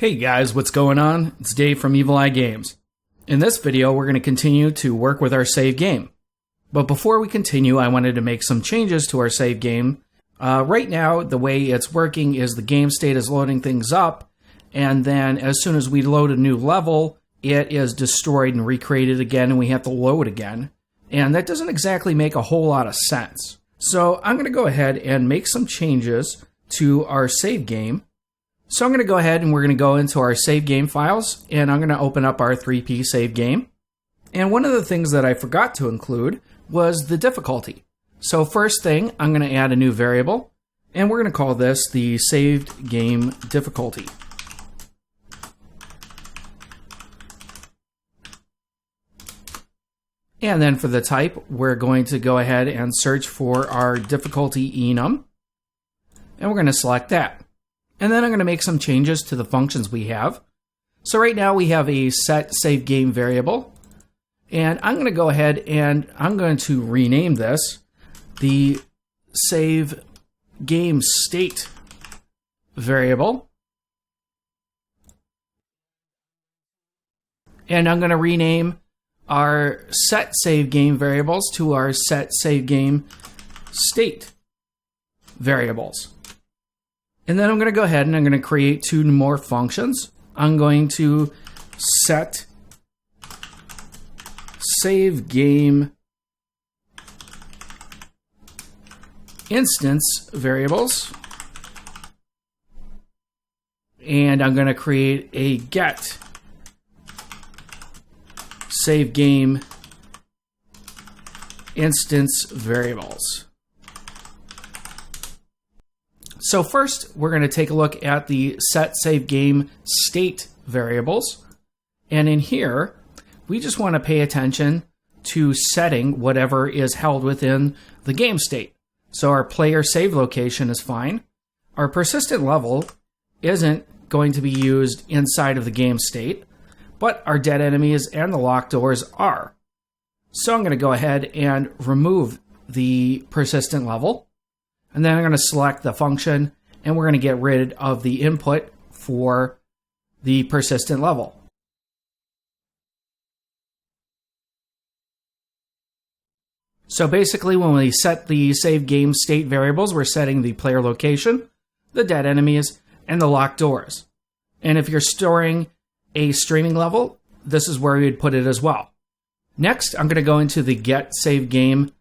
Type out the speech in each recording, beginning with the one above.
Hey guys, what's going on? It's Dave from Evil Eye Games. In this video, we're going to continue to work with our save game. But before we continue, I wanted to make some changes to our save game. Right now, the way it's working is the game state is loading things up, and then as soon as we load a new level, it is destroyed and recreated again, and we have to load again. And that doesn't exactly make a whole lot of sense. So I'm going to go ahead and make some changes to our save game. So I'm going to go ahead and we're going to go into our save game files, and I'm going to open up our 3P save game. And one of the things that I forgot to include was the difficulty. So first thing, I'm going to add a new variable, and we're going to call this the saved game difficulty. And then for the type, we're going to go ahead and search for our difficulty enum, and we're going to select that. And then I'm going to make some changes to the functions we have. So right now we have a set save game variable. And I'm going to go ahead and I'm going to rename this the save game state variable. And I'm going to rename our set save game variables to our set save game state variables. And then I'm going to go ahead and I'm going to create two more functions. I'm going to set save game instance variables. And I'm going to create a get save game instance variables. So first, we're going to take a look at the set save game state variables. And in here, we just want to pay attention to setting whatever is held within the game state. So our player save location is fine. Our persistent level isn't going to be used inside of the game state, but our dead enemies and the locked doors are. So I'm going to go ahead and remove the persistent level. And then I'm going to select the function, and we're going to get rid of the input for the persistent level. So basically, when we set the save game state variables, we're setting the player location, the dead enemies, and the locked doors. And if you're storing a streaming level, this is where you'd put it as well. Next, I'm going to go into the get save game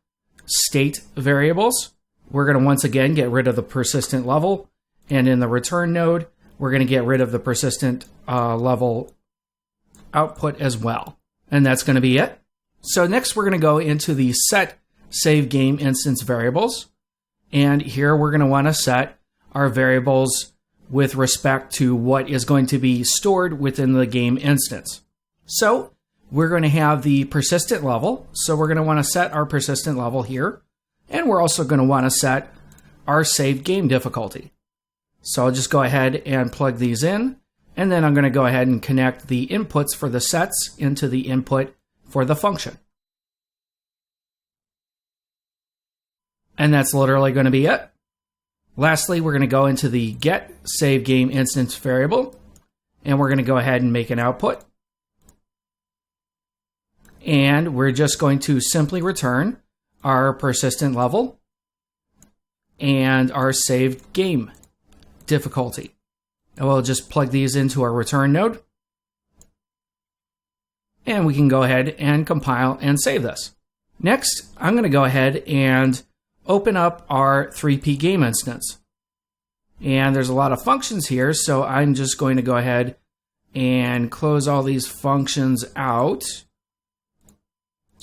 state variables. We're going to once again get rid of the persistent level, and in the return node, we're going to get rid of the persistent level output as well. And that's going to be it. So next we're going to go into the set save game instance variables, and here we're going to want to set our variables with respect to what is going to be stored within the game instance. So we're going to have the persistent level, so we're going to want to set our persistent level here. And we're also going to want to set our saved game difficulty. So I'll just go ahead and plug these in. And then I'm going to go ahead and connect the inputs for the sets into the input for the function. And that's literally going to be it. Lastly, we're going to go into the get save game instance variable. And we're going to go ahead and make an output. And we're just going to simply return our persistent level and our saved game difficulty. And we'll just plug these into our return node. And we can go ahead and compile and save this. Next, I'm going to go ahead and open up our 3P game instance. And there's a lot of functions here, so I'm just going to go ahead and close all these functions out,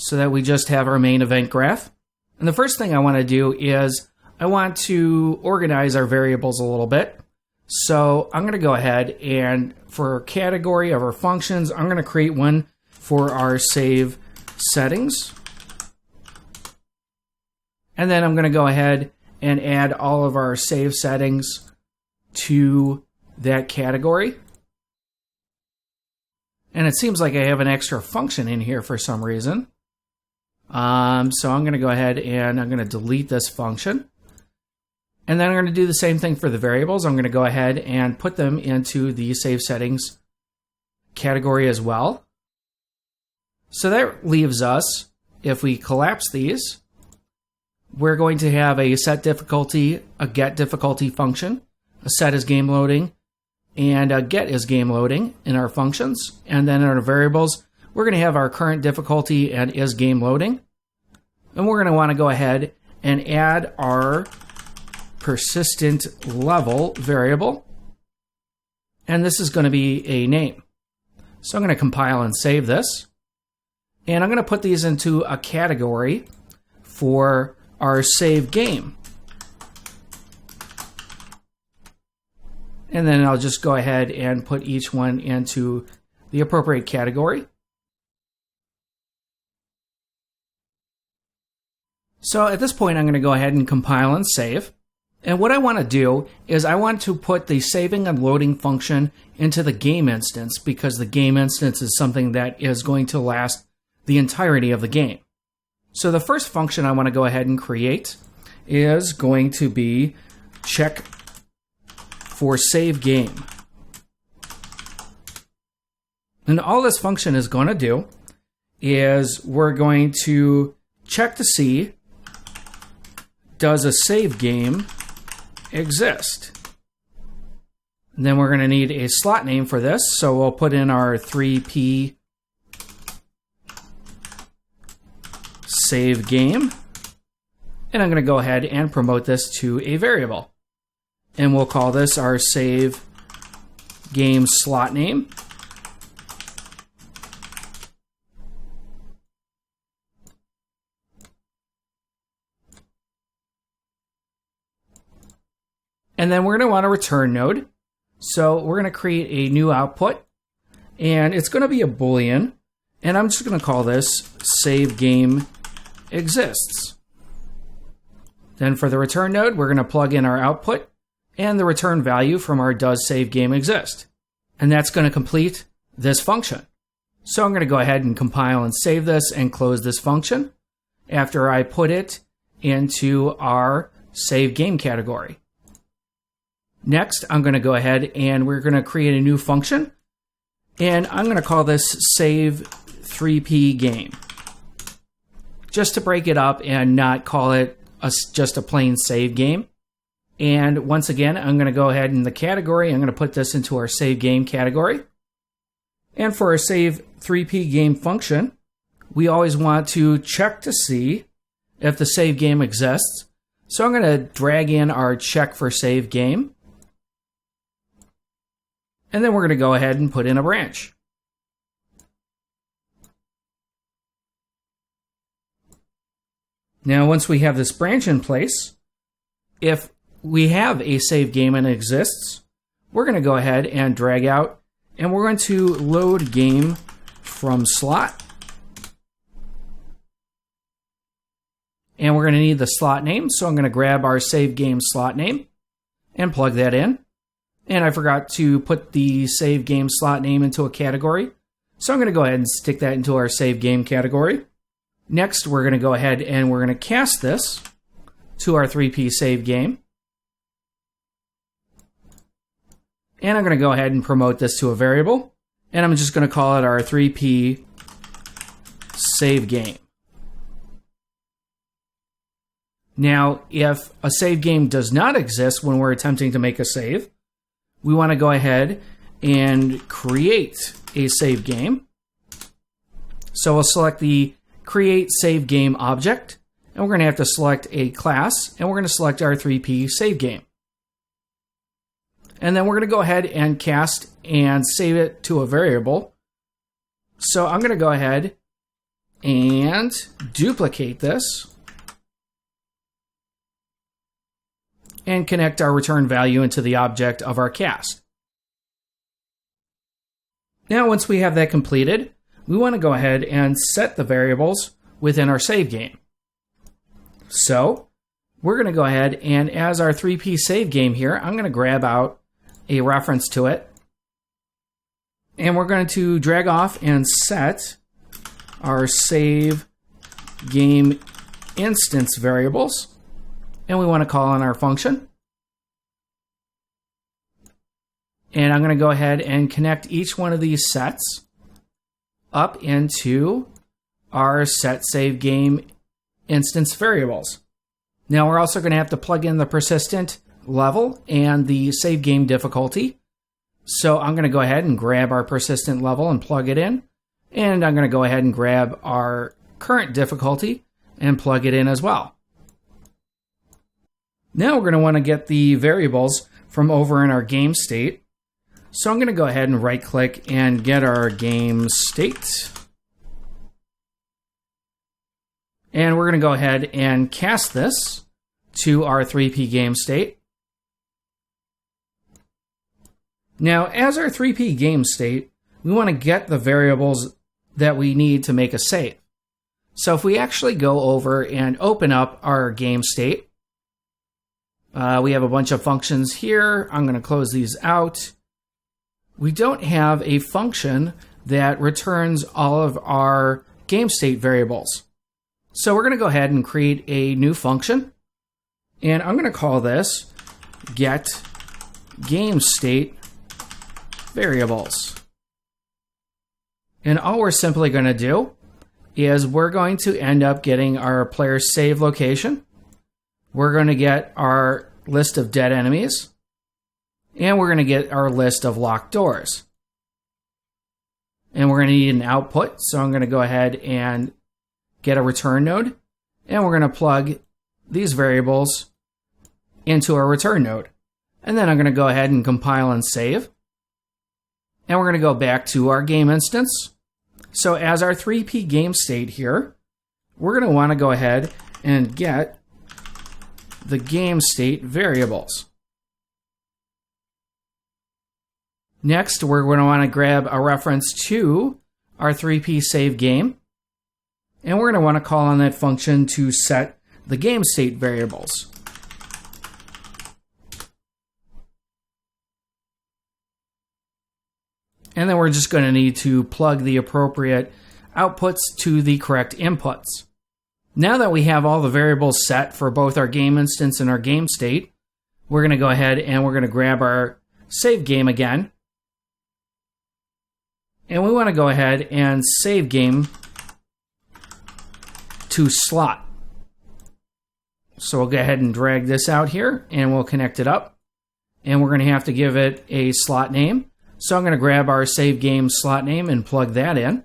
so that we just have our main event graph. And the first thing I want to do is I want to organize our variables a little bit. So I'm going to go ahead and for category of our functions, I'm going to create one for our save settings. And then I'm going to go ahead and add all of our save settings to that category. And it seems like I have an extra function in here for some reason. So I'm going to go ahead and I'm going to delete this function. And then I'm going to do the same thing for the variables. I'm going to go ahead and put them into the save settings category as well. So that leaves us, if we collapse these, we're going to have a set difficulty, a get difficulty function, a set is game loading, and a get is game loading in our functions. And then in our variables, we're going to have our current difficulty and is game loading. And we're going to want to go ahead and add our persistent level variable. And this is going to be a name. So I'm going to compile and save this. And I'm going to put these into a category for our save game. And then I'll just go ahead and put each one into the appropriate category. So at this point, I'm going to go ahead and compile and save. And what I want to do is I want to put the saving and loading function into the game instance, because the game instance is something that is going to last the entirety of the game. So the first function I want to go ahead and create is going to be check for save game. And all this function is going to do is we're going to check to see, does a save game exist? And then we're going to need a slot name for this, so we'll put in our 3P save game. And I'm going to go ahead and promote this to a variable. And we'll call this our save game slot name. And then we're going to want a return node. So we're going to create a new output. And it's going to be a Boolean. And I'm just going to call this save game exists. Then for the return node, we're going to plug in our output and the return value from our does save game exist. And that's going to complete this function. So I'm going to go ahead and compile and save this and close this function after I put it into our save game category. Next, I'm going to go ahead and we're going to create a new function. And I'm going to call this save 3P game, just to break it up and not call it just a plain save game. And once again, I'm going to go ahead in the category, I'm going to put this into our save game category. And for our save 3P game function, we always want to check to see if the save game exists. So I'm going to drag in our check for save game. And then we're going to go ahead and put in a branch. Now, once we have this branch in place, if we have a save game and it exists, we're going to go ahead and drag out, and we're going to load game from slot. And we're going to need the slot name, so I'm going to grab our save game slot name and plug that in. And I forgot to put the save game slot name into a category, so I'm going to go ahead and stick that into our save game category. Next, we're going to go ahead and we're going to cast this to our 3P save game. And I'm going to go ahead and promote this to a variable. And I'm just going to call it our 3P save game. Now, if a save game does not exist when we're attempting to make a save, we want to go ahead and create a save game. So we'll select the create save game object, and we're going to have to select a class, and we're going to select our 3P save game. And then we're going to go ahead and cast and save it to a variable. So I'm going to go ahead and duplicate this and connect our return value into the object of our cast. Now, once we have that completed, we want to go ahead and set the variables within our save game. So we're going to go ahead and as our 3P save game here, I'm going to grab out a reference to it. And we're going to drag off and set our save game instance variables. And we want to call on our function. And I'm going to go ahead and connect each one of these sets up into our set save game instance variables. Now we're also going to have to plug in the persistent level and the save game difficulty. So I'm going to go ahead and grab our persistent level and plug it in. And I'm going to go ahead and grab our current difficulty and plug it in as well. Now we're going to want to get the variables from over in our game state. So I'm going to go ahead and right click and get our game state. And we're going to go ahead and cast this to our 3P game state. Now, as our 3P game state, we want to get the variables that we need to make a save. So if we actually go over and open up our game state, we have a bunch of functions here. I'm going to close these out. We don't have a function that returns all of our game state variables. So we're going to go ahead and create a new function. And I'm going to call this get game state variables. And all we're simply going to do is we're going to end up getting our player save location. We're going to get our list of dead enemies. And we're going to get our list of locked doors. And we're going to need an output. So I'm going to go ahead and get a return node. And we're going to plug these variables into our return node. And then I'm going to go ahead and compile and save. And we're going to go back to our game instance. So as our 3P game state here, we're going to want to go ahead and get the game state variables. Next, we're going to want to grab a reference to our 3P save game. And we're going to want to call on that function to set the game state variables. And then we're just going to need to plug the appropriate outputs to the correct inputs. Now that we have all the variables set for both our game instance and our game state, we're going to go ahead and we're going to grab our save game again. And we want to go ahead and save game to slot. So we'll go ahead and drag this out here and we'll connect it up. And we're going to have to give it a slot name. So I'm going to grab our save game slot name and plug that in.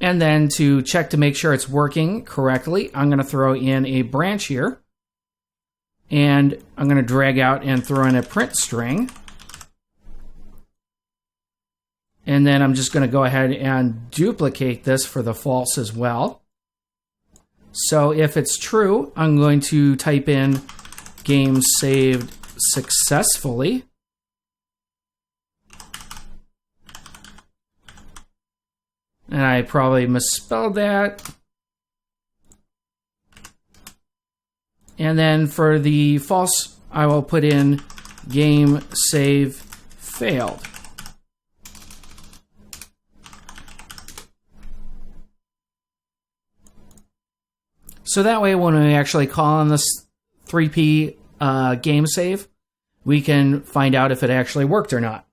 And then to check to make sure it's working correctly, I'm going to throw in a branch here. And I'm going to drag out and throw in a print string. And then I'm just going to go ahead and duplicate this for the false as well. So if it's true, I'm going to type in game saved successfully. And I probably misspelled that. And then for the false, I will put in game save failed. So that way when we actually call on this 3P game save, we can find out if it actually worked or not.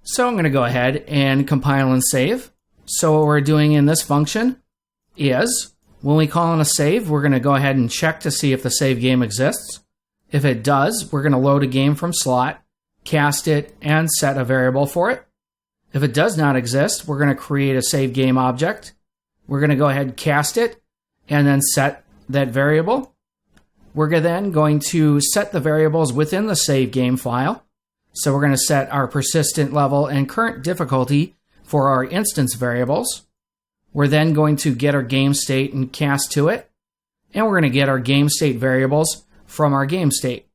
So I'm going to go ahead and compile and save. So what we're doing in this function is when we call on a save, we're going to go ahead and check to see if the save game exists. If it does, we're going to load a game from slot, cast it, and set a variable for it. If it does not exist, we're going to create a save game object. We're going to go ahead and cast it, and then set that variable. We're then going to set the variables within the save game file. So we're going to set our persistent level and current difficulty for our instance variables. We're then going to get our game state and cast to it. And we're going to get our game state variables from our game state.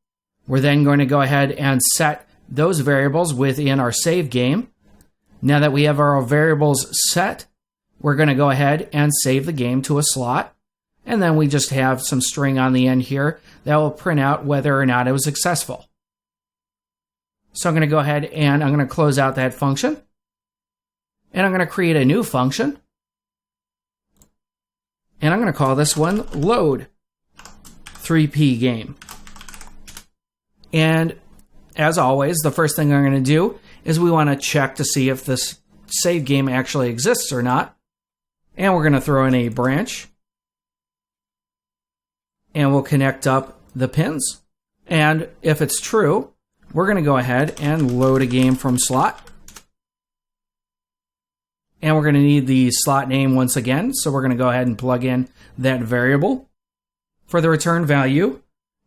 We're then going to go ahead and set those variables within our save game. Now that we have our variables set, we're going to go ahead and save the game to a slot. And then we just have some string on the end here that will print out whether or not it was successful. So I'm going to go ahead and I'm going to close out that function. And I'm going to create a new function. And I'm going to call this one load 3P game. And as always, the first thing I'm going to do is we want to check to see if this save game actually exists or not. And we're going to throw in a branch. And we'll connect up the pins. And if it's true, we're going to go ahead and load a game from slot. And we're going to need the slot name once again. So we're going to go ahead and plug in that variable. For the return value,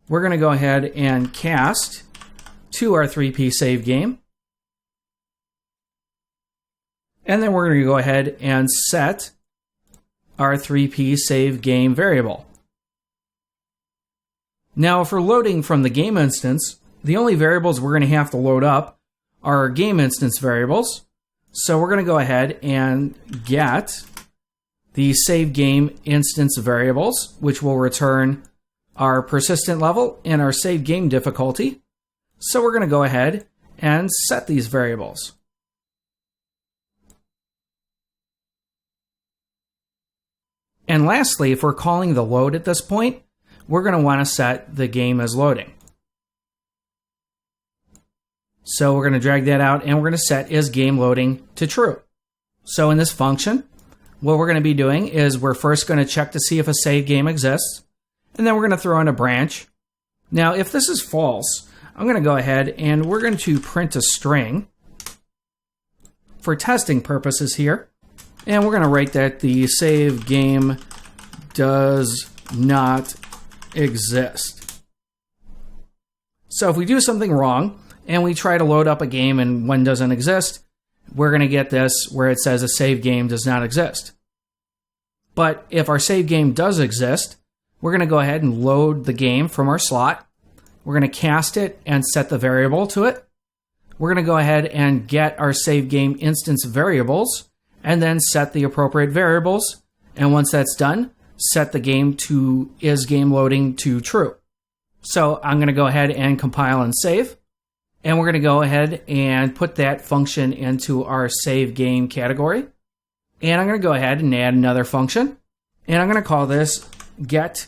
we're going to go ahead and cast to our 3P save game. And then we're going to go ahead and set our 3P save game variable. Now, if we're loading from the game instance, the only variables we're going to have to load up are our game instance variables. So we're going to go ahead and get the save game instance variables, which will return our persistent level and our save game difficulty. So we're going to go ahead and set these variables. And lastly, if we're calling the load at this point, we're going to want to set the game as loading. So we're going to drag that out and we're going to set is game loading to true. So in this function, what we're going to be doing is we're first going to check to see if a save game exists. And then we're going to throw in a branch. Now, if this is false, I'm going to go ahead and we're going to print a string for testing purposes here. And we're going to write that the save game does not exist. So if we do something wrong and we try to load up a game and one doesn't exist, we're going to get this where it says a save game does not exist. But if our save game does exist, we're going to go ahead and load the game from our slot. We're going to cast it and set the variable to it. We're going to go ahead and get our save game instance variables and then set the appropriate variables. And once that's done, set the game to is game loading to true. So I'm going to go ahead and compile and save. And we're going to go ahead and put that function into our save game category. And I'm going to go ahead and add another function. And I'm going to call this get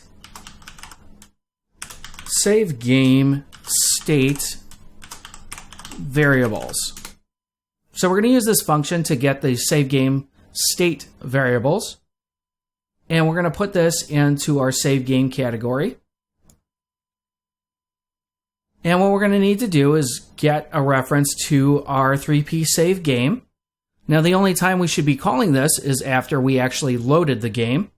save game state variables. So we're going to use this function to get the save game state variables. And we're going to put this into our save game category. And what we're going to need to do is get a reference to our 3P save game. Now, the only time we should be calling this is after we actually loaded the game.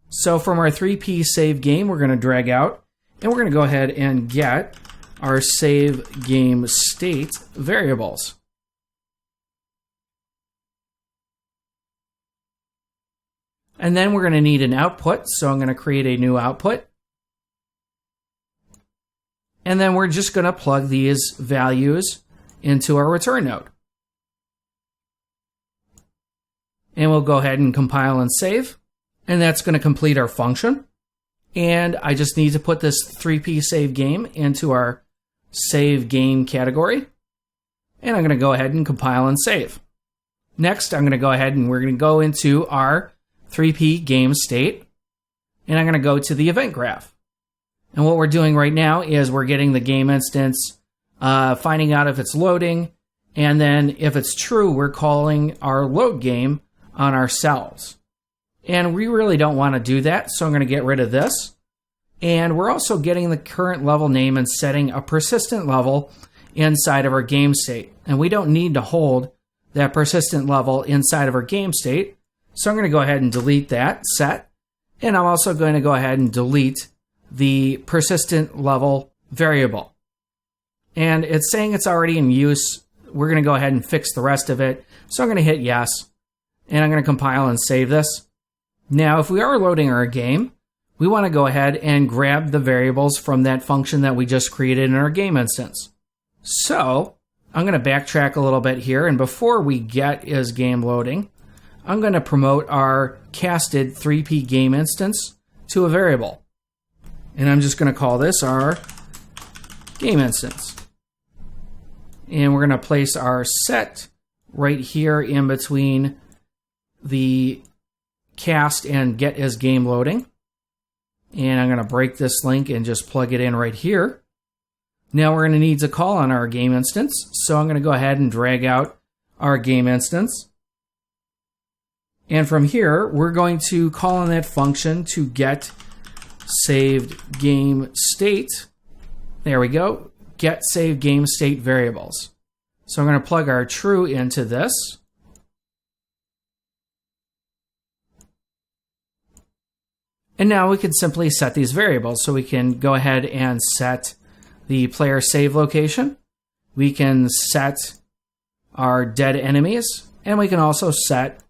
So from our 3P save game, we're going to drag out, and we're going to go ahead and get our save game state variables. And then we're going to need an output, so I'm going to create a new output. And then we're just going to plug these values into our return node. And we'll go ahead and compile and save. And that's going to complete our function. And I just need to put this 3P save game into our save game category. And I'm going to go ahead and compile and save. Next, I'm going to go ahead and we're going to go into our 3P game state. And I'm going to go to the event graph. And what we're doing right now is we're getting the game instance, finding out if it's loading, and then if it's true, we're calling our load game on ourselves. And we really don't want to do that, so I'm going to get rid of this. And we're also getting the current level name and setting a persistent level inside of our game state. And we don't need to hold that persistent level inside of our game state. So I'm going to go ahead and delete that set. And I'm also going to go ahead and delete the persistent level variable. And it's saying it's already in use. We're going to go ahead and fix the rest of it. So I'm going to hit yes. And I'm going to compile and save this. Now, if we are loading our game, we want to go ahead and grab the variables from that function that we just created in our game instance. So I'm going to backtrack a little bit here. And before we get is game loading, I'm going to promote our casted 3P game instance to a variable. And I'm just going to call this our game instance. And we're going to place our set right here in between the cast and get is game loading. And I'm going to break this link and just plug it in right here. Now we're going to need to call on our game instance. So I'm going to go ahead and drag out our game instance. And from here, we're going to call on that function to get saved game state. There we go. Get saved game state variables. So I'm going to plug our true into this. And now we can simply set these variables. So we can go ahead and set the player save location. We can set our dead enemies. And we can also set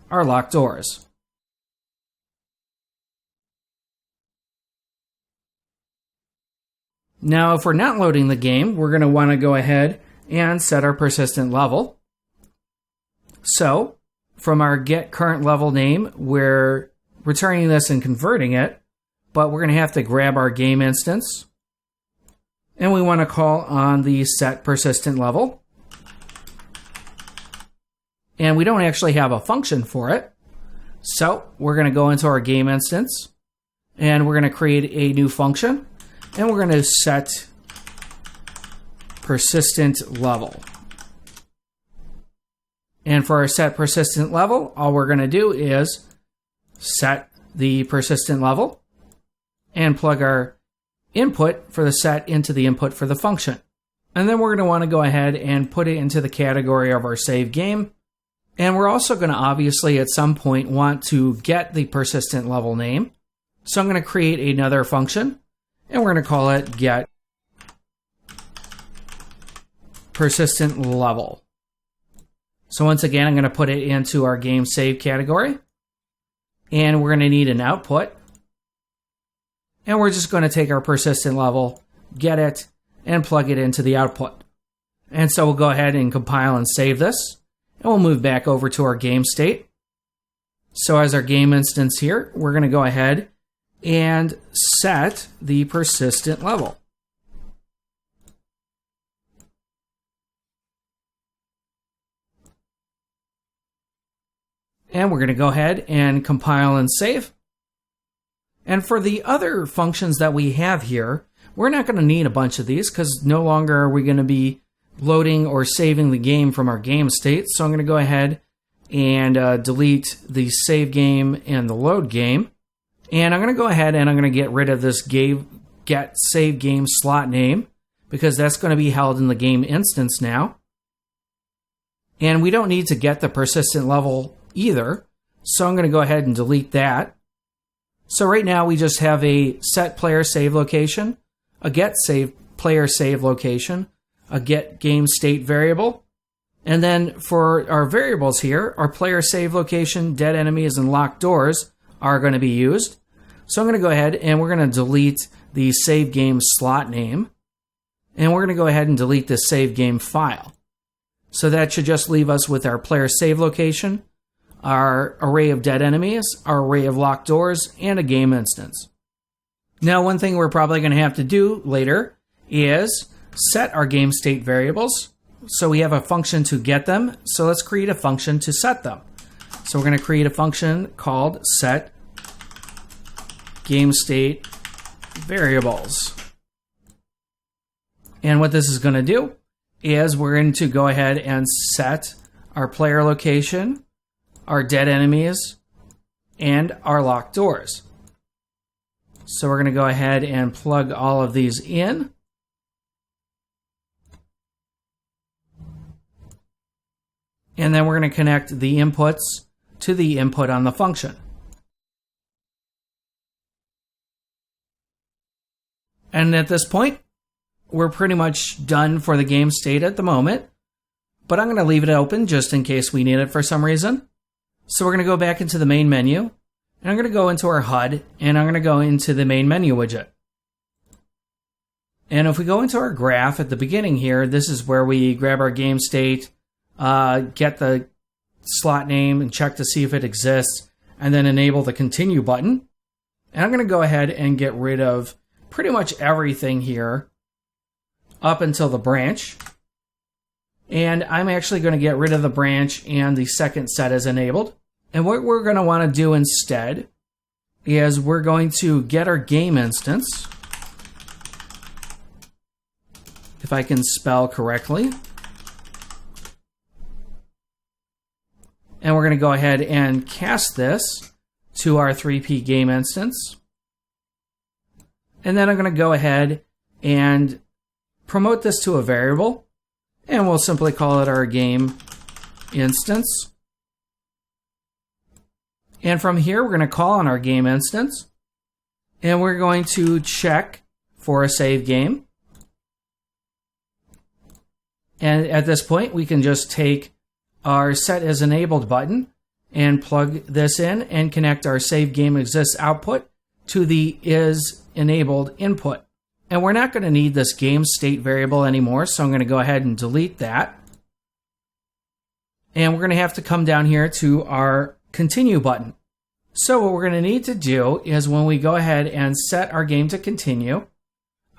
our locked doors. Now, if we're not loading the game, we're going to want to go ahead and set our persistent level. So, from our get current level name, we're returning this and converting it, but we're going to have to grab our game instance, and we want to call on the set persistent level. And we don't actually have a function for it. So we're going to go into our game instance and we're going to create a new function and we're going to set persistent level. And for our set persistent level, all we're going to do is set the persistent level and plug our input for the set into the input for the function. And then we're going to want to go ahead and put it into the category of our save game. And we're also going to obviously at some point want to get the persistent level name. So I'm going to create another function and we're going to call it get persistent level. So once again, I'm going to put it into our game save category and we're going to need an output. And we're just going to take our persistent level, get it, and plug it into the output. And so we'll go ahead and compile and save this. And we'll move back over to our game state. So as our game instance here, we're going to go ahead and set the persistent level. And we're going to go ahead and compile and save. And for the other functions that we have here, we're not going to need a bunch of these because no longer are we going to be loading or saving the game from our game state. So I'm going to go ahead and delete the save game and the load game. And I'm going to go ahead and I'm going to get rid of this get save game slot name because that's going to be held in the game instance now. And we don't need to get the persistent level either. So I'm going to go ahead and delete that. So right now we just have a set player save location, a get save player save location, a get game state variable. And then for our variables here, our player save location, dead enemies, and locked doors are going to be used. So I'm going to go ahead and we're going to delete the save game slot name. And we're going to go ahead and delete the save game file. So that should just leave us with our player save location, our array of dead enemies, our array of locked doors, and a game instance. Now, one thing we're probably going to have to do later is set our game state variables. So we have a function to get them. So let's create a function to set them. So we're going to create a function called set game state variables. And what this is going to do is we're going to go ahead and set our player location, our dead enemies, and our locked doors. So we're going to go ahead and plug all of these in. And then we're going to connect the inputs to the input on the function. And at this point, we're pretty much done for the game state at the moment. But I'm going to leave it open just in case we need it for some reason. So we're going to go back into the main menu. And I'm going to go into our HUD. And I'm going to go into the main menu widget. And if we go into our graph at the beginning here, this is where we grab our game state, get the slot name and check to see if it exists, and then enable the continue button. And I'm going to go ahead and get rid of pretty much everything here up until the branch. And I'm actually going to get rid of the branch and the second set is enabled. And what we're going to want to do instead is we're going to get our game instance. if I can spell correctly. And we're going to go ahead and cast this to our 3P game instance. And then I'm going to go ahead and promote this to a variable. And we'll simply call it our game instance. And from here, we're going to call on our game instance. And we're going to check for a save game. And at this point, we can just take our set as enabled button and plug this in and connect our save game exists output to the is enabled input. And we're not going to need this game state variable anymore, so I'm going to go ahead and delete that. And we're going to have to come down here to our continue button. So what we're going to need to do is when we go ahead and set our game to continue,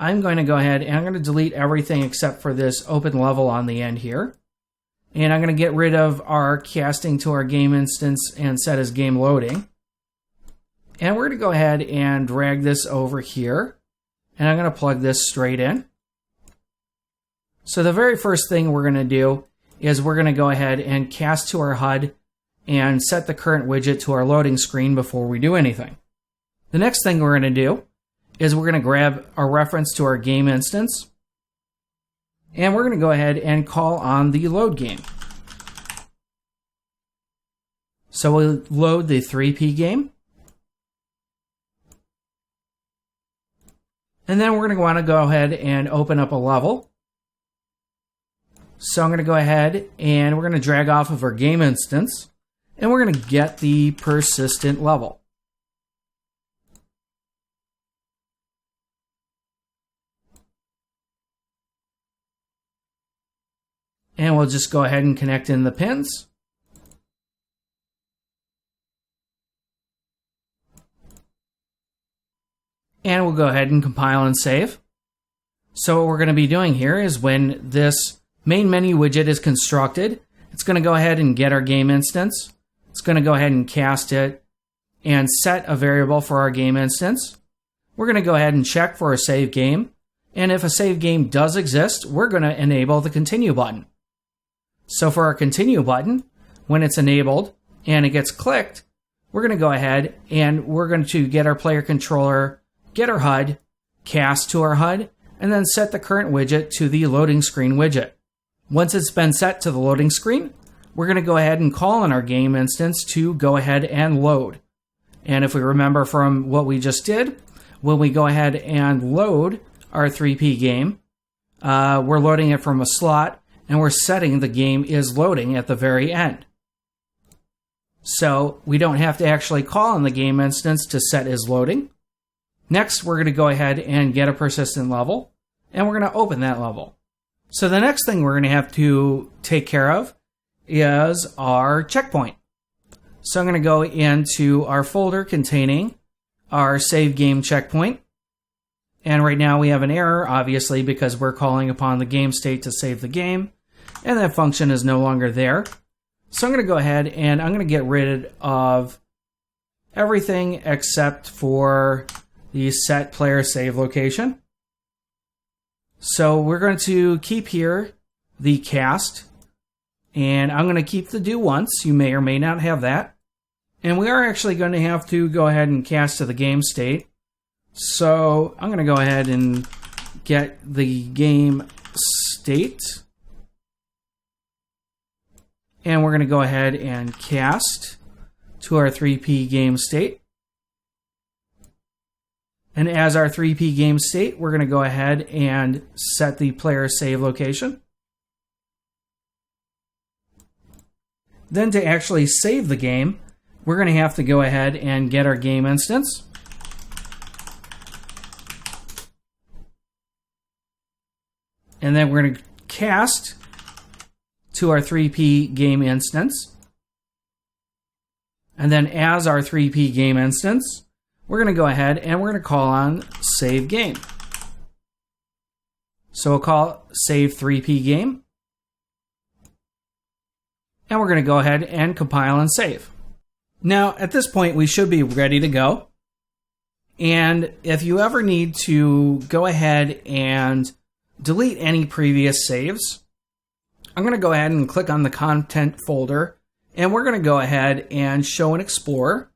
I'm going to go ahead and I'm going to delete everything except for this open level on the end here. And I'm going to get rid of our casting to our game instance and set as game loading. And we're going to go ahead and drag this over here. And I'm going to plug this straight in. So the very first thing we're going to do is we're going to go ahead and cast to our HUD and set the current widget to our loading screen before we do anything. The next thing we're going to do is we're going to grab our reference to our game instance. And we're going to go ahead and call on the load game. So we'll load the 3P game. And then we're going to want to go ahead and open up a level. So I'm going to go ahead and we're going to drag off of our game instance. And we're going to get the persistent level. And we'll just go ahead and connect in the pins. And we'll go ahead and compile and save. So what we're going to be doing here is when this main menu widget is constructed, it's going to go ahead and get our game instance. It's going to go ahead and cast it and set a variable for our game instance. We're going to go ahead and check for a save game. And if a save game does exist, we're going to enable the continue button. So for our continue button, when it's enabled and it gets clicked, we're going to go ahead and we're going to get our player controller, get our HUD, cast to our HUD, and then set the current widget to the loading screen widget. Once it's been set to the loading screen, we're going to go ahead and call on our game instance to go ahead and load. And if we remember from what we just did, when we go ahead and load our 3P game, we're loading it from a slot, and we're setting the game is loading at the very end. So we don't have to actually call on the game instance to set is loading. Next, we're going to go ahead and get a persistent level, and we're going to open that level. So the next thing we're going to have to take care of is our checkpoint. So I'm going to go into our folder containing our save game checkpoint. And right now we have an error, obviously, because we're calling upon the game state to save the game. And that function is no longer there. So I'm going to go ahead and I'm going to get rid of everything except for the set player save location. So we're going to keep here the cast. And I'm going to keep the do once. You may or may not have that. And we are actually going to have to go ahead and cast to the game state. So I'm going to go ahead and get the game state. And we're going to go ahead and cast to our 3P game state. And as our 3P game state, we're going to go ahead and set the player save location. Then to actually save the game, we're going to have to go ahead and get our game instance. And then we're going to cast to our 3P game instance. And then as our 3P game instance, we're going to go ahead and we're going to call on save game. So we'll call save 3P game. And we're going to go ahead and compile and save. Now, at this point, we should be ready to go. And if you ever need to go ahead and delete any previous saves. I'm going to go ahead and click on the content folder, and we're going to go ahead and show and explore.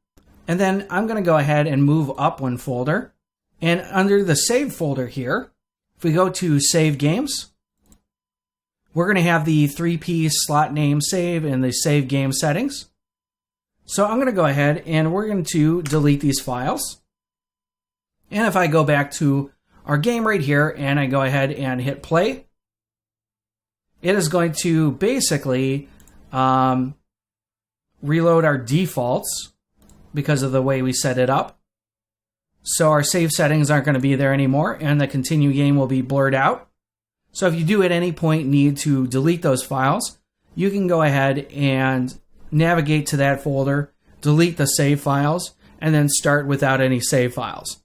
And then I'm going to go ahead and move up one folder. And under the save folder here, if we go to save games, we're going to have the 3P slot name save and the save game settings. So I'm going to go ahead and we're going to delete these files. And if I go back to our game right here and I go ahead and hit play, it is going to basically reload our defaults because of the way we set it up. So our save settings aren't going to be there anymore, and the continue game will be blurred out. So if you do at any point need to delete those files, you can go ahead and navigate to that folder, delete the save files, and then start without any save files.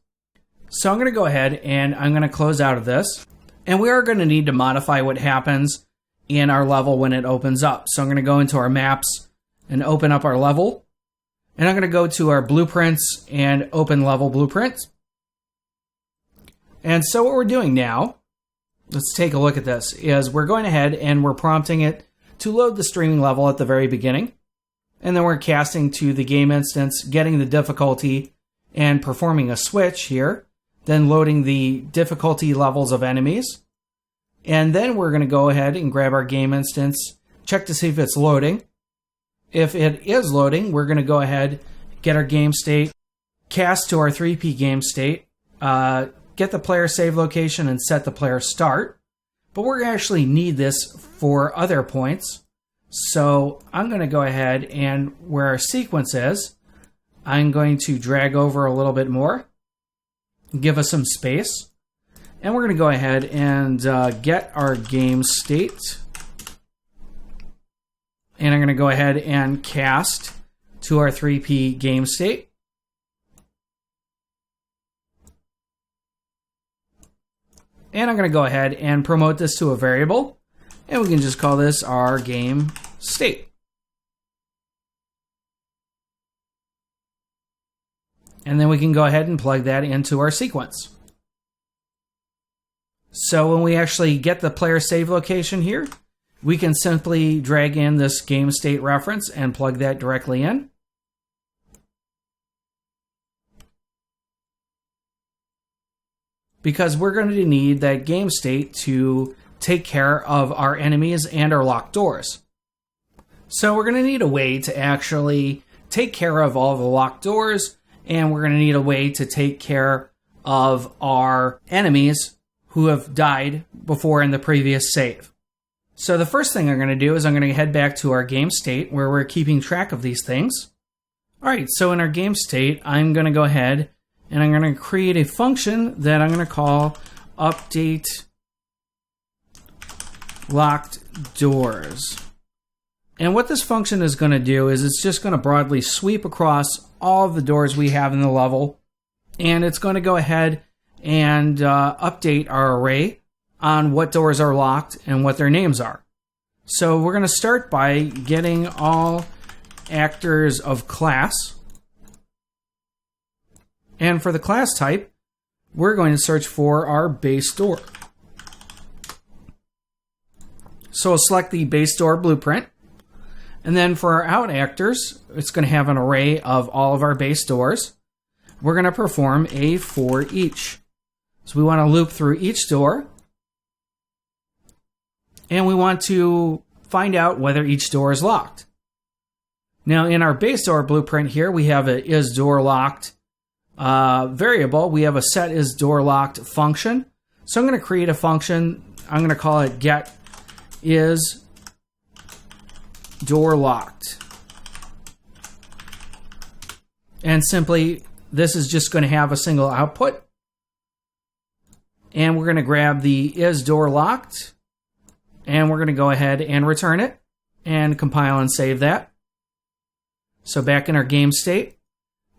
So I'm going to go ahead and I'm going to close out of this. And we are going to need to modify what happens in our level when it opens up. So I'm going to go into our maps and open up our level. And I'm going to go to our blueprints and open level blueprints. And so what we're doing now, let's take a look at this, is we're going ahead and we're prompting it to load the streaming level at the very beginning. And then we're casting to the game instance, getting the difficulty and performing a switch here. Then loading the difficulty levels of enemies. And then we're going to go ahead and grab our game instance, check to see if it's loading. If it is loading, we're going to go ahead, get our game state, cast to our 3P game state, get the player save location, and set the player start. But we're going to actually need this for other points. So I'm going to go ahead and where our sequence is, I'm going to drag over a little bit more, give us some space, and we're going to go ahead and get our game state. And I'm going to go ahead and cast to our 3P game state. And I'm going to go ahead and promote this to a variable. And we can just call this our game state. And then we can go ahead and plug that into our sequence. So when we actually get the player save location here, we can simply drag in this game state reference and plug that directly in. Because we're going to need that game state to take care of our enemies and our locked doors. So we're going to need a way to actually take care of all the locked doors, and we're going to need a way to take care of our enemies who have died before in the previous save. So the first thing I'm going to do is I'm going to head back to our game state where we're keeping track of these things. All right, so in our game state, I'm going to go ahead and I'm going to create a function that I'm going to call update locked doors. And what this function is going to do is it's just going to broadly sweep across all of the doors we have in the level, and it's going to go ahead and update our array on what doors are locked and what their names are. So we're going to start by getting all actors of class. And for the class type, we're going to search for our base door. So we'll select the base door blueprint. And then for our out actors, it's going to have an array of all of our base doors. We're going to perform a for each. So we want to loop through each door. And we want to find out whether each door is locked. Now in our base door blueprint here, we have a isDoorLocked variable. We have a setIsDoorLocked function. So I'm going to create a function. I'm going to call it getIsDoorLocked. And simply, this is just going to have a single output. And we're going to grab the isDoorLocked. And we're going to go ahead and return it and compile and save that. So back in our game state,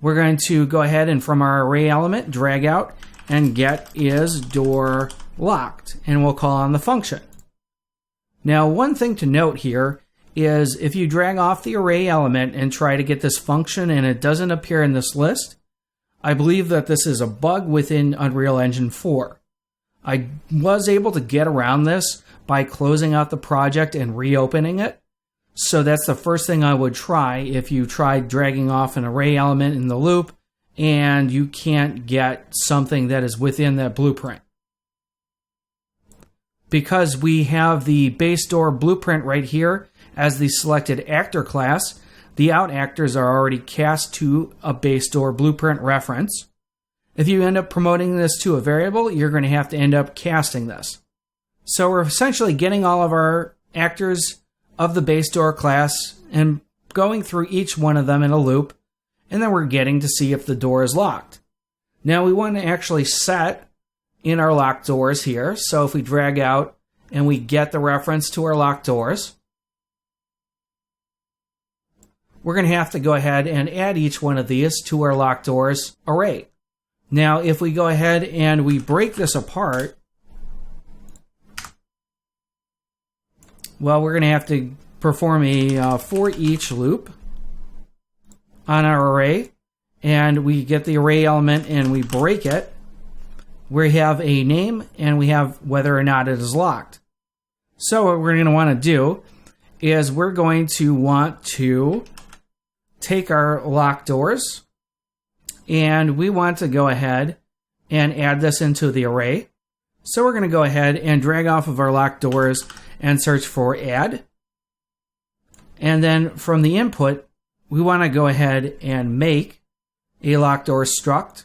we're going to go ahead and from our array element, drag out and get isDoorLocked. And we'll call on the function. Now, one thing to note here is if you drag off the array element and try to get this function and it doesn't appear in this list, I believe that this is a bug within Unreal Engine 4. I was able to get around this by closing out the project and reopening it. So that's the first thing I would try if you tried dragging off an array element in the loop and you can't get something that is within that blueprint. Because we have the base door blueprint right here as the selected actor class, the out actors are already cast to a base door blueprint reference. If you end up promoting this to a variable, you're going to have to end up casting this. So we're essentially getting all of our actors of the base door class and going through each one of them in a loop, and then we're getting to see if the door is locked. Now we want to actually set in our locked doors here. So if we drag out and we get the reference to our locked doors, we're going to have to go ahead and add each one of these to our locked doors array. Now, if we go ahead and we break this apart, well, we're going to have to perform a for each loop on our array, and we get the array element and we break it. We have a name and we have whether or not it is locked. So what we're going to want to do is we're going to want to take our locked doors and we want to go ahead and add this into the array. So we're going to go ahead and drag off of our locked doors and search for add. And then from the input, we want to go ahead and make a locked door struct.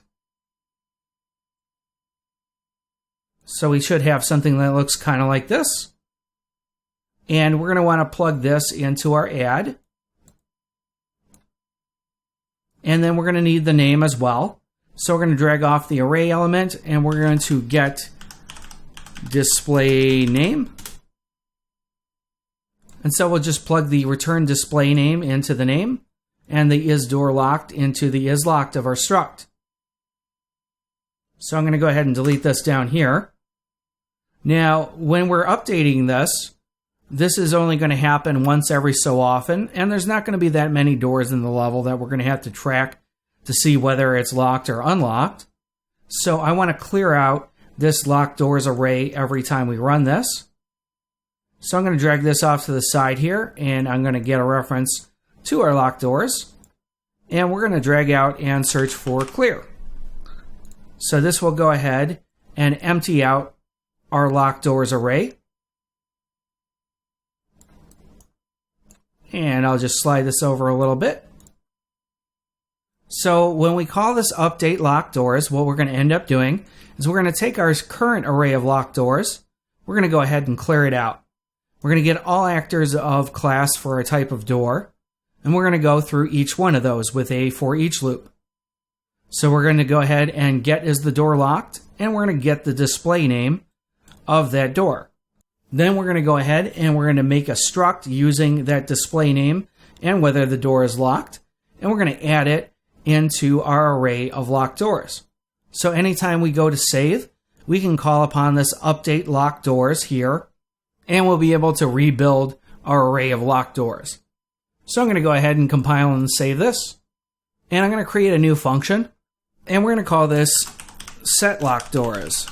So we should have something that looks kind of like this. And we're going to want to plug this into our add. And then we're going to need the name as well. So we're going to drag off the array element and we're going to get display name. And so we'll just plug the return display name into the name and the isDoorLocked into the isLocked of our struct. So I'm going to go ahead and delete this down here. Now, when we're updating this, this is only going to happen once every so often, and there's not going to be that many doors in the level that we're going to have to track to see whether it's locked or unlocked. So I want to clear out this locked doors array every time we run this. So I'm going to drag this off to the side here, and I'm going to get a reference to our locked doors. And we're going to drag out and search for clear. So this will go ahead and empty out our locked doors array. And I'll just slide this over a little bit. So when we call this update locked doors, what we're going to end up doing is we're going to take our current array of locked doors. We're going to go ahead and clear it out. We're going to get all actors of class for a type of door. And we're going to go through each one of those with a for each loop. So we're going to go ahead and get is the door locked, and we're going to get the display name of that door. Then we're going to go ahead and we're going to make a struct using that display name and whether the door is locked, and we're going to add it into our array of locked doors. So anytime we go to save, we can call upon this update locked doors here, and we'll be able to rebuild our array of locked doors. So I'm going to go ahead and compile and save this. And I'm going to create a new function. And we're going to call this setLockDoors.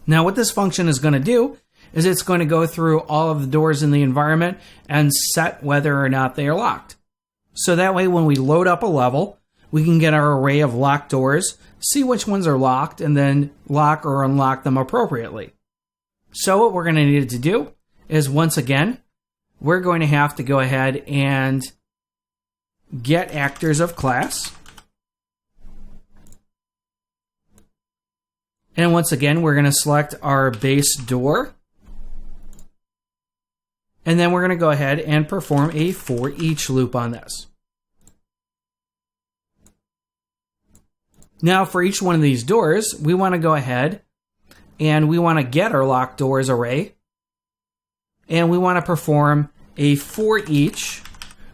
Now what this function is going to do is it's going to go through all of the doors in the environment and set whether or not they are locked. So that way when we load up a level, we can get our array of locked doors, see which ones are locked, and then lock or unlock them appropriately. So what we're going to need to do is, once again, we're going to have to go ahead and get actors of class. And once again, we're going to select our base door. And then we're going to go ahead and perform a for each loop on this. Now for each one of these doors, we want to go ahead and we want to get our locked doors array. And we want to perform a for each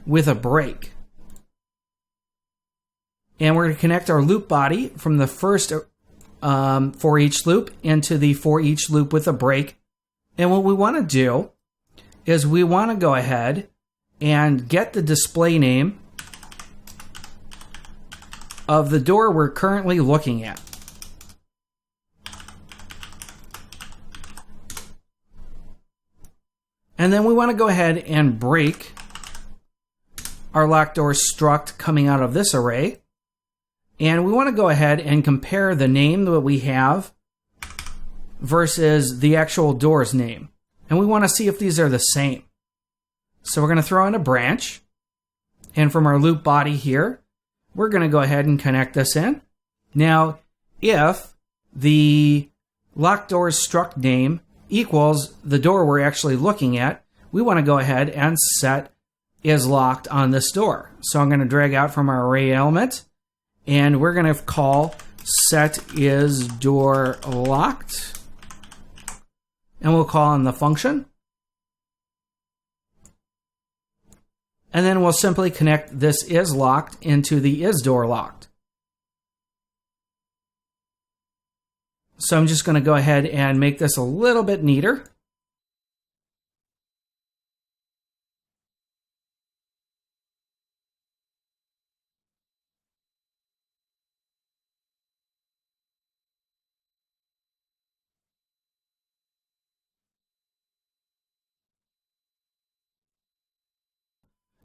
with a break. And we're going to connect our loop body from the first for each loop into the for each loop with a break. And what we want to do is we want to go ahead and get the display name of the door we're currently looking at. And then we want to go ahead and break our locked door struct coming out of this array. And we want to go ahead and compare the name that we have versus the actual door's name. And we want to see if these are the same. So we're going to throw in a branch. And from our loop body here, we're going to go ahead and connect this in. Now, if the locked door's struct name equals the door we're actually looking at, we want to go ahead and set is locked on this door. So I'm going to drag out from our array element, and we're going to call set is door locked, and we'll call on the function. And then we'll simply connect this is locked into the is door locked. So I'm just going to go ahead and make this a little bit neater.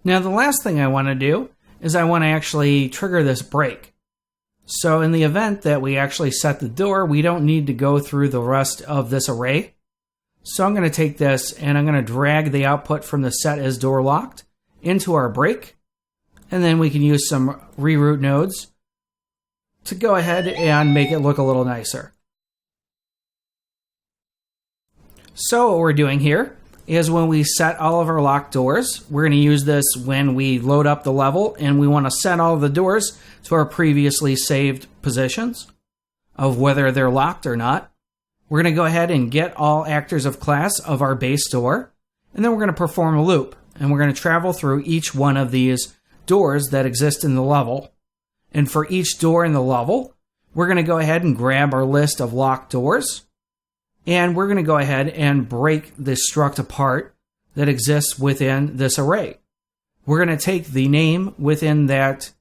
Now the last thing I want to do is I want to actually trigger this break. So in the event that we actually set the door, we don't need to go through the rest of this array. So I'm going to take this and I'm going to drag the output from the set as door locked into our break. And then we can use some reroute nodes to go ahead and make it look a little nicer. So what we're doing here is when we set all of our locked doors, we're going to use this when we load up the level, and we want to set all of the doors to our previously saved positions of whether they're locked or not. We're going to go ahead and get all actors of class of our base door, and then we're going to perform a loop, and we're going to travel through each one of these doors that exist in the level. And for each door in the level, we're going to go ahead and grab our list of locked doors, and we're going to go ahead and break the struct apart that exists within this array. We're going to take the name within that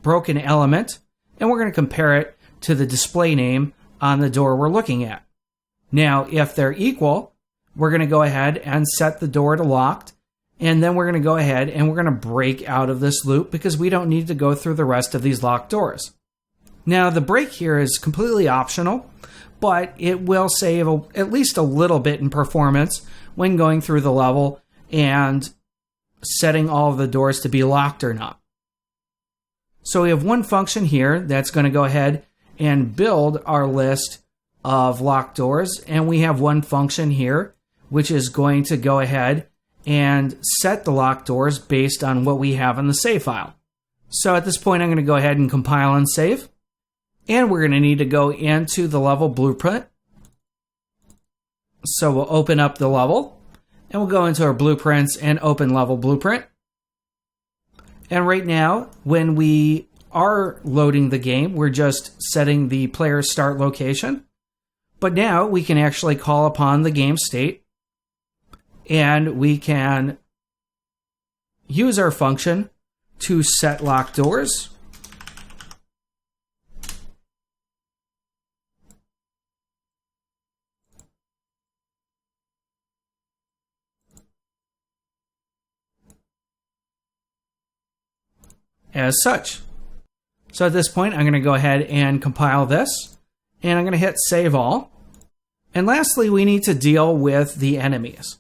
broken element, and we're going to compare it to the display name on the door we're looking at. Now, if they're equal, we're going to go ahead and set the door to locked, and then we're going to go ahead and we're going to break out of this loop because we don't need to go through the rest of these locked doors. Now, the break here is completely optional, but it will save at least a little bit in performance when going through the level and setting all of the doors to be locked or not. So we have one function here that's going to go ahead and build our list of locked doors, and we have one function here which is going to go ahead and set the locked doors based on what we have in the save file. So at this point I'm going to go ahead and compile and save. And we're going to need to go into the level blueprint. So we'll open up the level, and we'll go into our blueprints and open level blueprint. And right now, when we are loading the game, we're just setting the player's start location. But now we can actually call upon the game state, and we can use our function to set locked doors. As such. So at this point, I'm going to go ahead and compile this, and I'm going to hit Save All. And lastly, we need to deal with the enemies.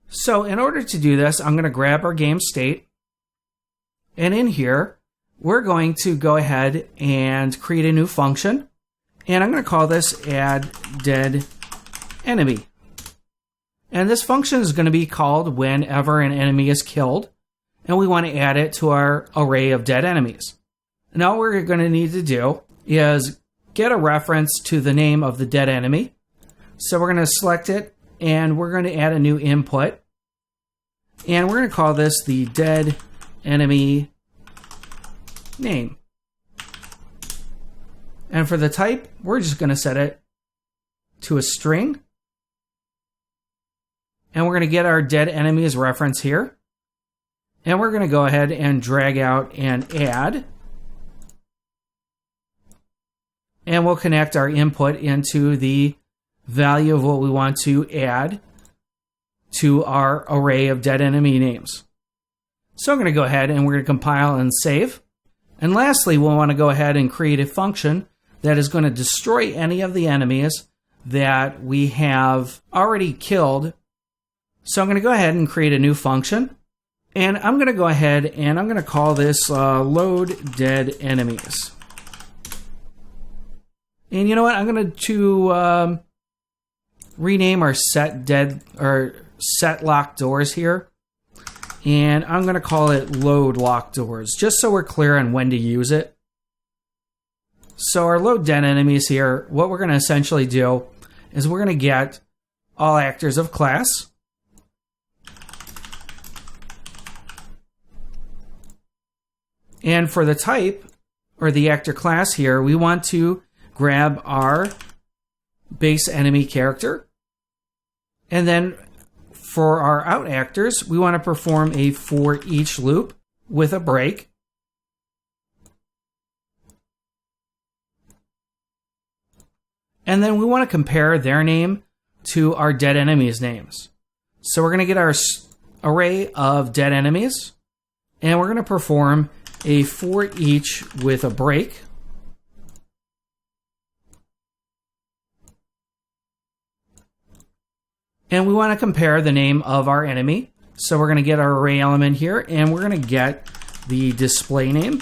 So in order to do this, I'm going to grab our game state, and in here, we're going to go ahead and create a new function, and I'm going to call this add dead enemy. And this function is going to be called whenever an enemy is killed, and we want to add it to our array of dead enemies. Now all we're going to need to do is get a reference to the name of the dead enemy. So we're going to select it, and we're going to add a new input. And we're going to call this the dead enemy name. And for the type, we're just going to set it to a string. And we're going to get our dead enemies reference here. And we're going to go ahead and drag out and add. And we'll connect our input into the value of what we want to add to our array of dead enemy names. So I'm going to go ahead and we're going to compile and save. And lastly, we'll want to go ahead and create a function that is going to destroy any of the enemies that we have already killed. So I'm going to go ahead and create a new function. And I'm going to go ahead and I'm going to call this load dead enemies. And you know what? I'm going to rename our set locked doors here. And I'm going to call it load locked doors, just so we're clear on when to use it. So our load dead enemies here, what we're going to essentially do is we're going to get all actors of class. And for the type, or the actor class here, we want to grab our base enemy character. And then for our out actors, we want to perform a for each loop with a break. And then we want to compare their name to our dead enemies' names. So we're going to get our array of dead enemies, and we're going to perform a for each with a break. And we want to compare the name of our enemy. So we're going to get our array element here, and we're going to get the display name.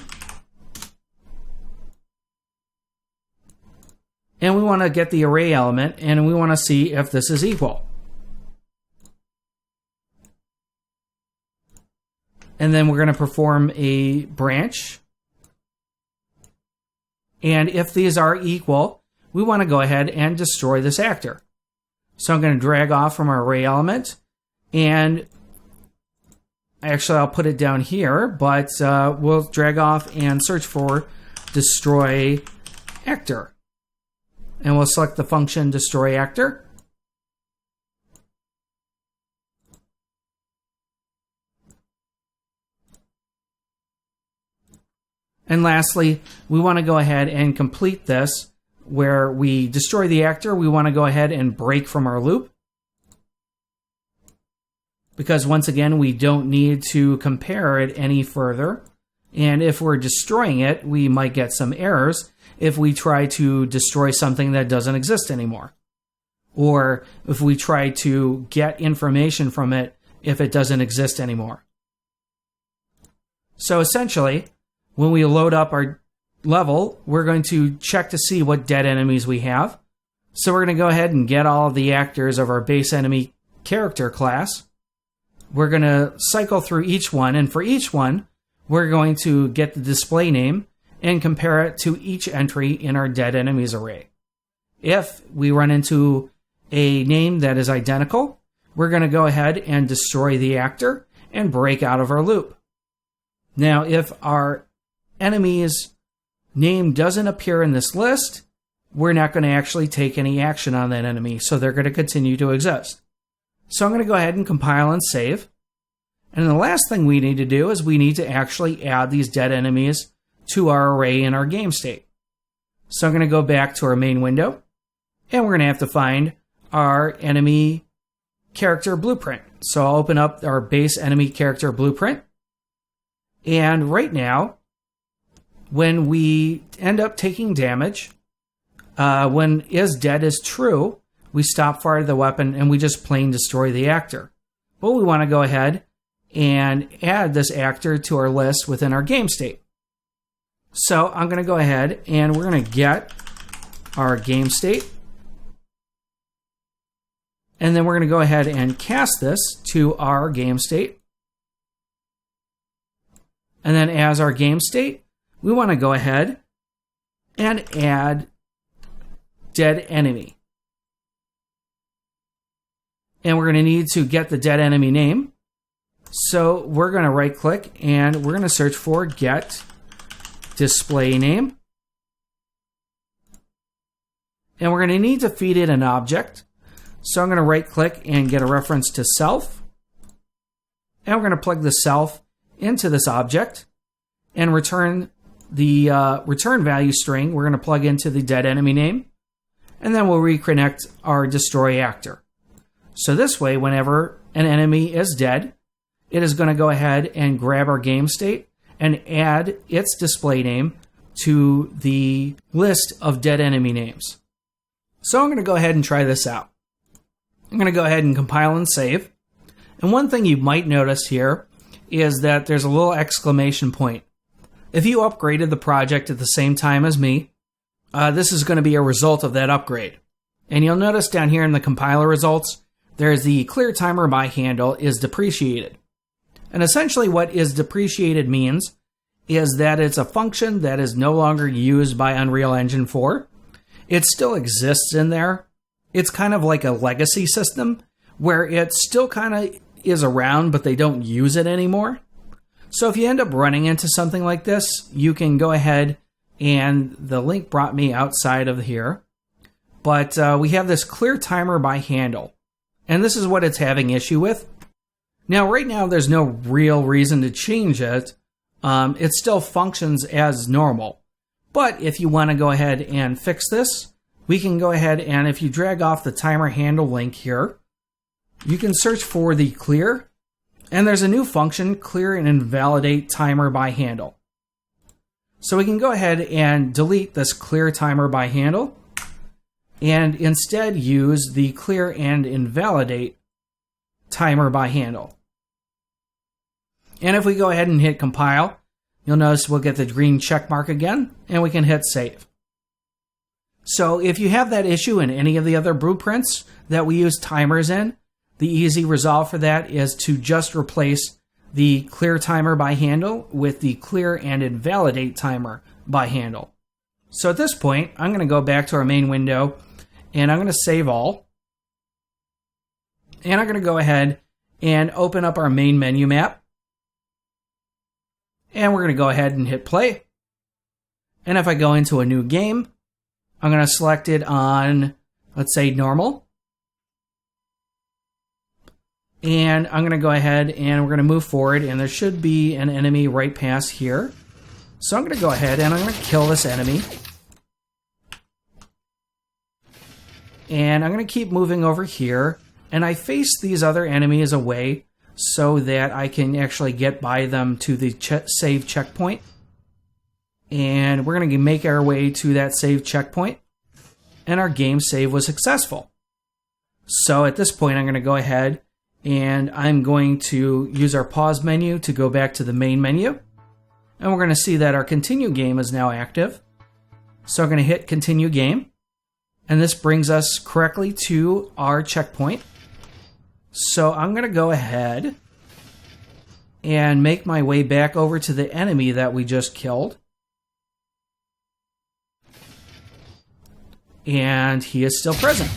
And we want to get the array element, and we want to see if this is equal. And then we're going to perform a branch. And if these are equal, we want to go ahead and destroy this actor. So I'm going to drag off from our array element. And actually, I'll put it down here, but we'll drag off and search for destroy actor. And we'll select the function destroy actor. And lastly, we want to go ahead and complete this where we destroy the actor. We want to go ahead and break from our loop. Because once again, we don't need to compare it any further. And if we're destroying it, we might get some errors if we try to destroy something that doesn't exist anymore. Or if we try to get information from it if it doesn't exist anymore. So essentially, when we load up our level, we're going to check to see what dead enemies we have. So we're going to go ahead and get all of the actors of our base enemy character class. We're going to cycle through each one, and for each one, we're going to get the display name and compare it to each entry in our dead enemies array. If we run into a name that is identical, we're going to go ahead and destroy the actor and break out of our loop. Now, if our enemy's name doesn't appear in this list, we're not going to actually take any action on that enemy, so they're going to continue to exist. So I'm going to go ahead and compile and save. And the last thing we need to do is we need to actually add these dead enemies to our array in our game state. So I'm going to go back to our main window, and we're going to have to find our enemy character blueprint. So I'll open up our base enemy character blueprint. And right now, when we end up taking damage, when is dead is true, we stop fire the weapon and we just plain destroy the actor. But we want to go ahead and add this actor to our list within our game state. So I'm going to go ahead and we're going to get our game state. And then we're going to go ahead and cast this to our game state. And then as our game state, we want to go ahead and add dead enemy. And we're going to need to get the dead enemy name. So we're going to right click and we're going to search for get display name. And we're going to need to feed it an object. So I'm going to right click and get a reference to self. And we're going to plug the self into this object and return the return value string. We're going to plug into the dead enemy name. And then we'll reconnect our destroy actor. So this way, whenever an enemy is dead, it is going to go ahead and grab our game state and add its display name to the list of dead enemy names. So I'm going to go ahead and try this out. I'm going to go ahead and compile and save. And one thing you might notice here is that there's a little exclamation point. If you upgraded the project at the same time as me, this is going to be a result of that upgrade. And you'll notice down here in the compiler results, there's the clear timer by handle is depreciated. And essentially what is depreciated means is that it's a function that is no longer used by Unreal Engine 4. It still exists in there. It's kind of like a legacy system where it still kind of is around, but they don't use it anymore. So if you end up running into something like this, you can go ahead, and the link brought me outside of here. But we have this clear timer by handle, and this is what it's having issue with. Now, right now, there's no real reason to change it. It still functions as normal. But if you want to go ahead and fix this, we can go ahead and if you drag off the timer handle link here, you can search for the clear, and there's a new function, clear and invalidate timer by handle. So we can go ahead and delete this clear timer by handle and instead use the clear and invalidate timer by handle. And if we go ahead and hit compile, you'll notice we'll get the green check mark again, and we can hit save. So if you have that issue in any of the other blueprints that we use timers in, the easy resolve for that is to just replace the clear timer by handle with the clear and invalidate timer by handle. So at this point, I'm going to go back to our main window, and I'm going to save all. And I'm going to go ahead and open up our main menu map. And we're going to go ahead and hit play. And if I go into a new game, I'm going to select it on, let's say, normal. And I'm going to go ahead and we're going to move forward, and there should be an enemy right past here. So I'm going to go ahead and I'm going to kill this enemy. And I'm going to keep moving over here, and I face these other enemies away so that I can actually get by them to the save checkpoint. And we're going to make our way to that save checkpoint, and our game save was successful. So at this point, I'm going to go ahead and I'm going to use our pause menu to go back to the main menu. And we're going to see that our continue game is now active. So I'm going to hit continue game. And this brings us correctly to our checkpoint. So I'm going to go ahead and make my way back over to the enemy that we just killed. And he is still present.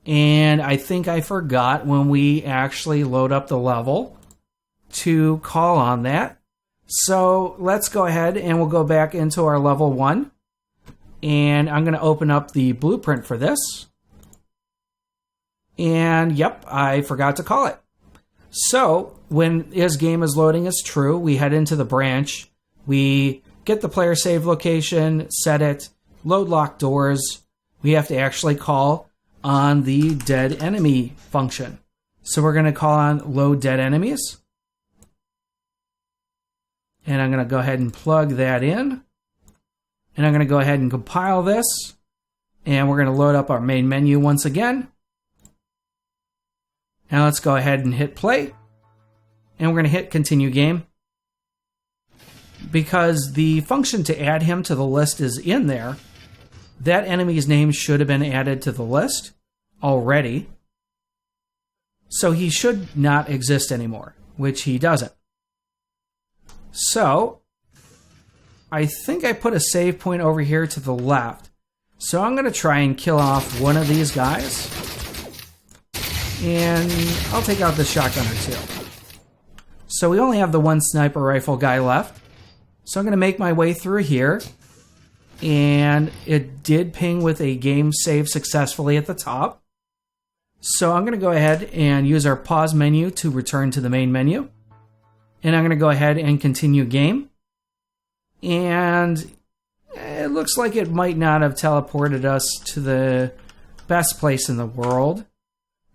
And I think I forgot when we actually load up the level to call on that. So let's go ahead and we'll go back into our level 1. And I'm going to open up the blueprint for this. And yep, I forgot to call it. So when his game is loading as true, we head into the branch. We get the player save location, set it, load lock doors. We have to actually call on the dead enemy function. So we're going to call on load dead enemies. And I'm going to go ahead and plug that in. And I'm going to go ahead and compile this. And we're going to load up our main menu once again. Now let's go ahead and hit play. And we're going to hit continue game. Because the function to add him to the list is in there, that enemy's name should have been added to the list already. So he should not exist anymore, which he doesn't. So I think I put a save point over here to the left. So I'm going to try and kill off one of these guys. And I'll take out the shotgunner too. So we only have the one sniper rifle guy left. So I'm going to make my way through here. And it did ping with a game save successfully at the top. So I'm going to go ahead and use our pause menu to return to the main menu. And I'm going to go ahead and continue game. And it looks like it might not have teleported us to the best place in the world.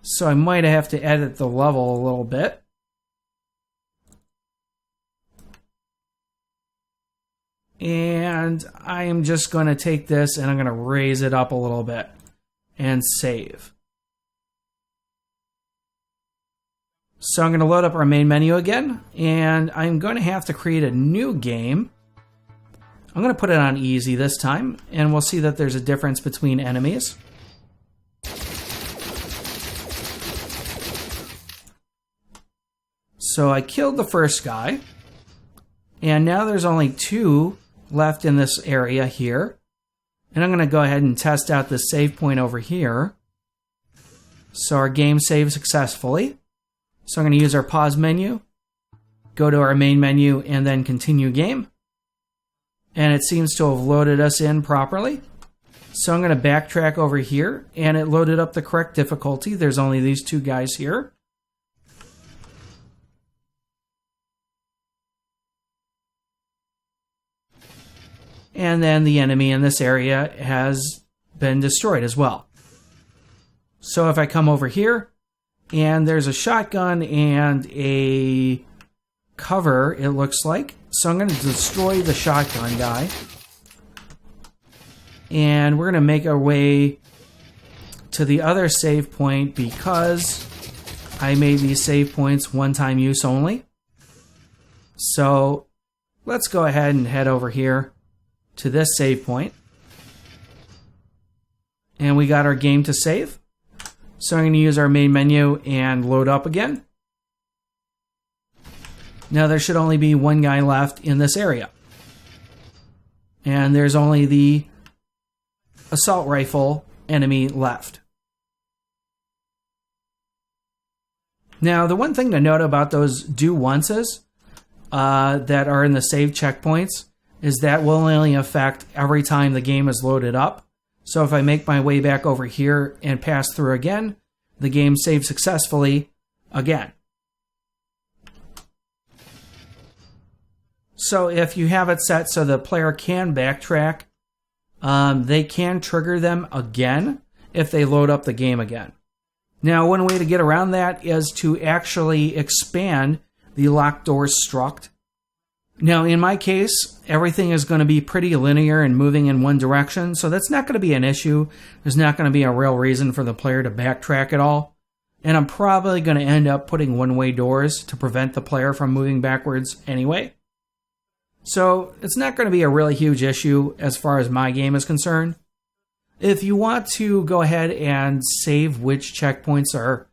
So I might have to edit the level a little bit. And I am just going to take this and I'm going to raise it up a little bit and save. So I'm going to load up our main menu again, and I'm going to have to create a new game. I'm going to put it on easy this time, and we'll see that there's a difference between enemies. So I killed the first guy, and now there's only 2 left in this area here. And I'm going to go ahead and test out this save point over here. So our game saved successfully. So I'm going to use our pause menu, go to our main menu, and then continue game. And it seems to have loaded us in properly. So I'm going to backtrack over here, and it loaded up the correct difficulty. There's only these 2 guys here. And then the enemy in this area has been destroyed as well. So if I come over here, and there's a shotgun and a cover, it looks like. So I'm going to destroy the shotgun guy. And we're going to make our way to the other save point because I made these save points one-time use only. So let's go ahead and head over here to this save point. And we got our game to save. So I'm going to use our main menu and load up again. Now there should only be 1 guy left in this area. And there's only the assault rifle enemy left. Now the one thing to note about those do onces that are in the save checkpoints is that will only affect every time the game is loaded up. So if I make my way back over here and pass through again, the game saves successfully again. So if you have it set so the player can backtrack, they can trigger them again if they load up the game again. Now, one way to get around that is to actually expand the locked doors struct. Now, in my case, everything is going to be pretty linear and moving in one direction, so that's not going to be an issue. There's not going to be a real reason for the player to backtrack at all. And I'm probably going to end up putting one-way doors to prevent the player from moving backwards anyway. So it's not going to be a really huge issue as far as my game is concerned. If you want to go ahead and save which checkpoints are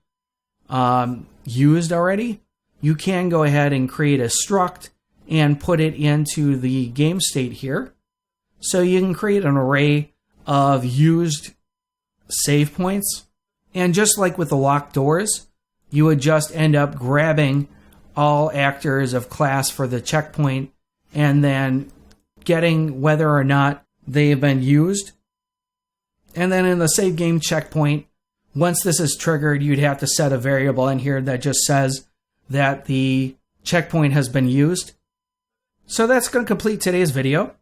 used already, you can go ahead and create a struct and put it into the game state here. So you can create an array of used save points. And just like with the locked doors, you would just end up grabbing all actors of class for the checkpoint and then getting whether or not they have been used. And then in the save game checkpoint, once this is triggered, you'd have to set a variable in here that just says that the checkpoint has been used. So that's going to complete today's video.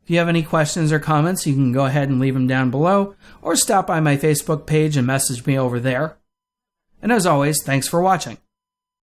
If you have any questions or comments, you can go ahead and leave them down below or stop by my Facebook page and message me over there. And as always, thanks for watching.